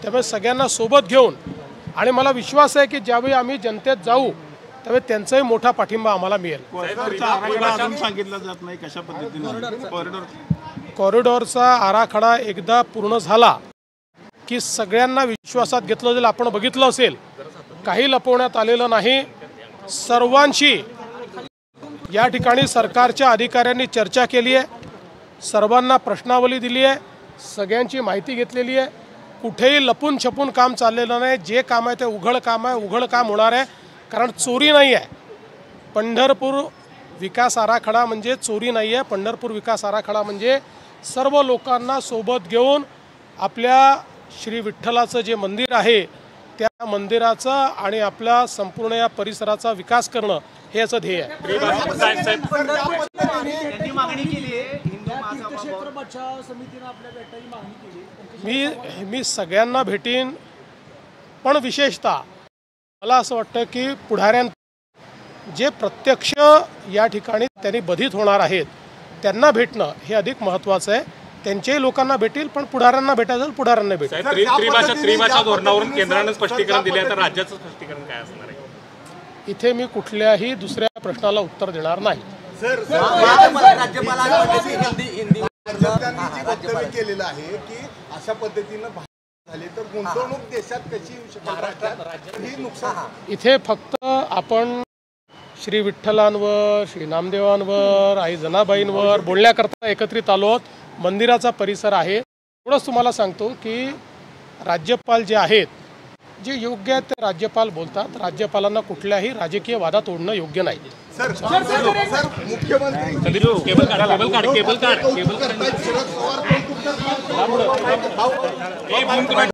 त्यामुळे सगळ्यांना सोबत घेऊन आणि मला विश्वास आहे की ज्यावेळी आम्ही जनतेत जाऊ त्यावेळी त्यांचाही मोठा पाठिंबा आम्हाला मिळेल। सांगितलं जात नाही कशा पद्धतीने कॉरिडॉरचा आराखडा एकदा पूर्ण झाला की सगळ्यांना विश्वासात घेतलं जाईल। आपण बघितलं असेल काही लपवण्यात आलेलं नाही, सर्वांशी या ठिकाणी सरकारच्या अधिकाऱ्यांनी चर्चा केली आहे, सर्वांना प्रश्नावली दिली आहे, सगळ्यांची माहिती घेतलेली आहे, कुठेही लपून छपून काम चाललेलं नाही। जे काम आहे ते उघड काम आहे, उघड काम होणार आहे, कारण चोरी नाही आहे। पंढरपूर विकास आराखडा म्हणजे चोरी नाही आहे। पंढरपूर विकास आराखडा म्हणजे सर्व लोकांना सोबत घेऊन आपल्या श्री विठ्ठलाचं जे मंदिर आहे त्या मंदिराचा आणि आपल्या संपूर्ण या परिसराचा विकास करणं हे याचं ध्येय आहे। मी सगळ्यांना भेटीन, पण विशेषतः मला असं वाटतं की पुढाऱ्यांना जे प्रत्यक्ष या ठिकाणी त्यांनी बाधित होणार आहेत त्यांना भेटणं हे अधिक महत्त्वाचं आहे। त्यांच्याही लोकांना भेटेल, पण पुढाऱ्यांना भेटायचं पुढाऱ्यांना भेटेल। त्रिभाषा धोरणावरून केंद्राने स्पष्टीकरण दिले, तर राज्याचं स्पष्टीकरण काय असणार आहे? इथे मी कुठल्याही दुसऱ्या प्रश्नाला उत्तर देणार नाही। राज्यपालांनी केलेलं आहे की अशा पद्धतीनं झाले तर गुंतवणूक देशात कशी येऊ शकते। इथे फक्त आपण श्री विठ्ठलांवर, श्री नामदेवांवर, आई जनाबाईंवर बोलण्याकरता एकत्रित आलो आहोत। मंदिराचा परिसर आहे। एवढंच तुम्हाला सांगतो की राज्यपाल जे आहेत, जे योग्य आहेत ते राज्यपाल बोलतात। राज्यपालांना कुठल्याही राजकीय वादात ओढणं योग्य नाही। मुख्यमंत्री